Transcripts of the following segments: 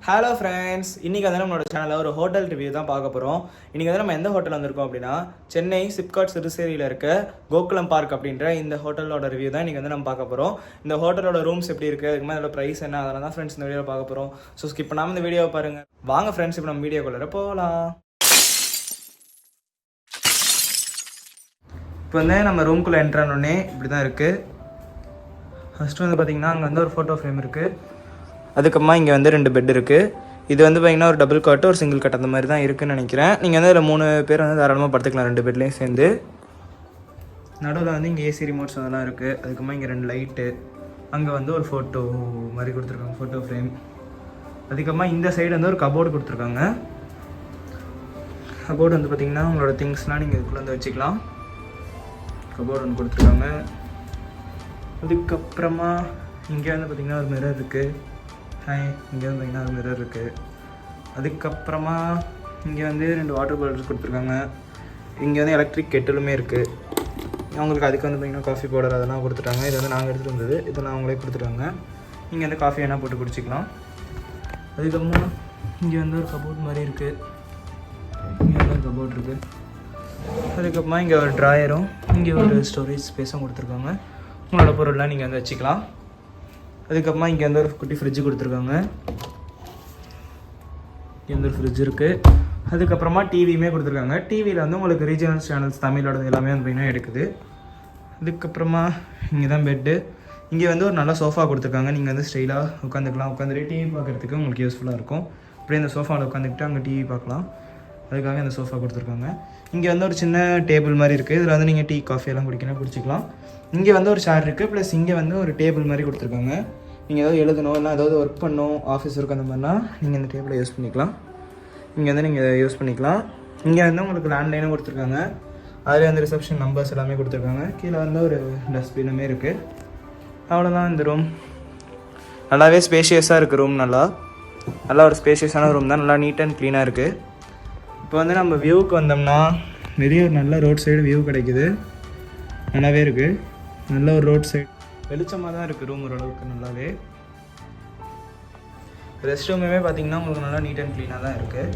Hello friends, இன்றைக்கி வந்து நம்மளோட சேனலில் ஒரு ஹோட்டல் ரிவ்யூ தான் பார்க்க போகிறோம். இன்றைக்கி வந்து நம்ம எந்த ஹோட்டல் வந்திருக்கோம் அப்படின்னா, சென்னை சிப்காட் சிறுசேரியில் இருக்க கோகுலம் பார்க் அப்படின்ற இந்த ஹோட்டலோட ரிவ்யூ தான் இன்றைக்கி வந்து நம்ம பார்க்க போகிறோம். இந்த ஹோட்டலோட ரூம்ஸ் எப்படி இருக்குது, அதுக்கு மேலே அதோட ப்ரைஸ் என்ன, அதெல்லாம் தான் ஃப்ரெண்ட்ஸ் இந்த வீடியோவில் பார்க்க போகிறோம். ஸோ ஸ்கிப் பண்ணாமல் இந்த வீடியோவை பாருங்கள். வாங்க ஃப்ரெண்ட்ஸ், இப்போ நம்ம வீடியோக்குள்ளே போகலாம். இப்போ வந்து நம்ம ரூம்குள்ளே என்ட்ரானோடனே இப்படி தான் இருக்குது. ஃபஸ்ட்டு வந்து பார்த்திங்கன்னா அங்கே வந்து ஒரு ஃபோட்டோ ஃப்ரேம் இருக்குது. அதுக்கப்புறமா இங்கே வந்து 2 பெட் இருக்குது. இது வந்து பார்த்திங்கன்னா ஒரு டபுள் காட்டு ஒரு சிங்கிள் காட் அந்த மாதிரி தான் இருக்குதுன்னு நினைக்கிறேன். நீங்கள் வந்து அதில் 3 பேர் வந்து தாராளமாக படுத்துக்கலாம் 2 பெட்லேயும் சேர்ந்து. நடுவில் வந்து இங்கே ஏசி ரிமோட்ஸ் அதெல்லாம் இருக்குது. அதுக்கப்புறமா இங்கே 2 லைட்டு, அங்கே வந்து ஒரு ஃபோட்டோ மாதிரி கொடுத்துருக்காங்க, ஃபோட்டோ ஃப்ரேம். அதுக்கப்புறமா இந்த சைடு வந்து ஒரு கபோர்டு கொடுத்துருக்காங்க. கபோர்டு வந்து பார்த்திங்கன்னா உங்களோட திங்ஸ்லாம் நீங்கள் இதுக்குள்ளே வந்து வச்சுக்கலாம். கபோர்டு ஒன்று கொடுத்துருக்காங்க. அதுக்கப்புறமா இங்கே வந்து பார்த்திங்கன்னா ஒரு மிரர் இருக்குது. இங்கே வந்து பார்த்திங்கன்னா ஒரு மிரர் இருக்குது. அதுக்கப்புறமா இங்கே வந்து 2 வாட்டர் பாட்டில்ஸ் கொடுத்துருக்காங்க. இங்கே வந்து எலக்ட்ரிக் கெட்டிலுமே இருக்குது. அவங்களுக்கு அதுக்கு வந்து பார்த்திங்கன்னா காஃபி பவுடர் அதெல்லாம் கொடுத்துட்டாங்க. இது வந்து நாங்கள் எடுத்துகிட்டு வந்தது, இதெல்லாம் அவங்களே கொடுத்துட்டாங்க. இங்கே வந்து காஃபி வேணால் போட்டு குடிச்சிக்கலாம். அதுக்கப்புறமா இங்கே வந்து ஒரு கபோர்ட் மாதிரி இருக்குது. இங்கே வந்து ஒரு கபோர்ட் இருக்குது. அதுக்கப்புறமா இங்கே ஒரு ட்ராயரும் இங்கே ஒரு ஸ்டோரேஜ் ஸ்பேஸும் கொடுத்துருக்காங்க. உங்களோட பொருள்லாம் நீங்கள் வந்து வச்சுக்கலாம். அதுக்கப்புறமா இங்கே வந்து ஒரு குட்டி ஃப்ரிட்ஜு கொடுத்துருக்காங்க. இங்கே வந்து ஒரு ஃப்ரிட்ஜ் இருக்குது. அதுக்கப்புறமா டிவியுமே கொடுத்துருக்காங்க. டிவியில் வந்து உங்களுக்கு ரீஜனல் சேனல்ஸ் தமிழோட எல்லாமே வந்து பார்த்திங்கன்னா எடுக்குது. அதுக்கப்புறமா இங்கே தான் பெட்டு. இங்கே வந்து ஒரு நல்ல சோஃபா கொடுத்துருக்காங்க. நீங்கள் வந்து ஸ்டைலாக உட்காந்துக்கலாம். உட்காந்துட்டு டிவி பார்க்குறதுக்கு உங்களுக்கு யூஸ்ஃபுல்லாக இருக்கும். அப்படியே இந்த சோஃபாவில் உட்காந்துக்கிட்டு அங்கே டிவி பார்க்கலாம். அதுக்காக இந்த சோஃபா கொடுத்துருக்காங்க. இங்கே வந்து ஒரு சின்ன டேபிள் மாதிரி இருக்குது. இதில் வந்து நீங்கள் டீ காஃபி எல்லாம் குடிக்கணும் குடிச்சிக்கலாம். இங்கே வந்து ஒரு சேர் இருக்குது. ப்ளஸ் இங்கே வந்து ஒரு டேபிள் மாதிரி கொடுத்துருக்காங்க. நீங்கள் ஏதாவது எழுதணும் இல்லை ஏதாவது ஒர்க் பண்ணணும், ஆஃபீஸ் ஒர்க் அந்த மாதிரினா நீங்கள் இந்த டேபிளை யூஸ் பண்ணிக்கலாம். இங்கே வந்து நீங்கள் யூஸ் பண்ணிக்கலாம். இங்கே வந்து உங்களுக்கு லேண்ட்லைனும் கொடுத்துருக்காங்க. அதில் வந்து ரிசப்ஷன் நம்பர்ஸ் எல்லாமே கொடுத்துருக்காங்க. கீழே வந்து ஒரு டஸ்ட்பினுமே இருக்குது. அவ்வளோதான் இந்த ரூம். நல்லாவே ஸ்பேஷியஸாக இருக்குது ரூம். நல்லா ஒரு ஸ்பேஷியஸான ரூம் தான். நல்லா நீட் அண்ட் க்ளீனாக இருக்குது. இப்போ வந்து நம்ம வியூவுக்கு வந்தோம்னா வெளியே ஒரு நல்ல ரோட் சைடு வியூ கிடைக்குது. நல்லாவே இருக்குது. நல்ல ஒரு ரோட் சைடு வெளிச்சமாக தான் இருக்குது ரூம் ஓரளவுக்கு நல்லாவே. ரெஸ்ட் ரூமுமே பார்த்திங்கன்னா உங்களுக்கு நல்லா நீட் அண்ட் க்ளீனாக தான் இருக்குது.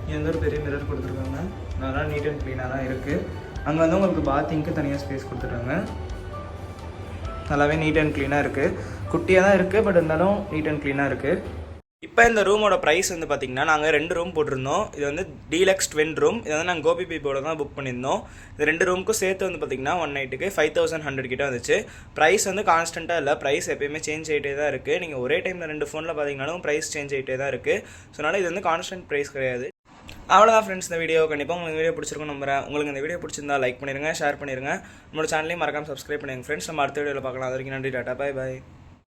இங்கே வந்து ஒரு பெரிய மிரர் கொடுத்துருக்காங்க. நல்லா நீட் அண்ட் க்ளீனாக தான் இருக்குது. அங்கே வந்து உங்களுக்கு பாத்திங்க்கு தனியாக ஸ்பேஸ் கொடுத்துருக்காங்க. நல்லாவே நீட் அண்ட் க்ளீனாக இருக்குது. குட்டியாக தான் இருக்குது, பட் இருந்தாலும் நீட் அண்ட் க்ளீனாக இருக்குது. இப்போ இந்த ரூமோட ப்ரைஸ் வந்து பார்த்திங்கன்னா நாங்கள் 2 ரூம் போட்டிருந்தோம். இது வந்து டீலக்ஸ் ட்வின் ரூம். இது வந்து நாங்கள் கோபி பீப்போட தான் புக் பண்ணியிருந்தோம். இது 2 ரூமுக்கும் சேர்த்து வந்து பார்த்திங்கன்னா 1 நைட்டுக்கு 5100 கிட்ட வந்துச்சு. ப்ரைஸ் வந்து கான்ஸ்டண்ட்டாக இல்லை, ப்ரைஸ் எப்போயுமே சேஞ்ச் ஆகிட்டே தான் இருக்குது. நீங்கள் ஒரே டைமில் 2 ஃபோனில் பார்த்தீங்கன்னாலும் ப்ரைஸ் சேஞ்ச் ஆகிட்டே தான் இருக்குது. ஸோ அதனால் இது வந்து கான்ஸ்டன்ட் ப்ரைஸ் கிடையாது. அவ்வளோதான் ஃப்ரெண்ட்ஸ் இந்த வீடியோ. கண்டிப்பாக உங்களுக்கு வீடியோ பிடிச்சிருக்கும் நம்புறேன். உங்களுக்கு இந்த வீடியோ பிடிச்சிருந்தா லைக் பண்ணிடுங்க, ஷேர் பண்ணிடுங்க. நம்மளோட சேனலையும் மறக்காமல் சப்ஸ்கிரைப் பண்ணிடுங்க ஃப்ரெண்ட்ஸ். நம்ம அடுத்த வீடியோவில் பார்க்கலாம். அது வரைக்கும் நன்றி, டாட்டா, பை பாய்.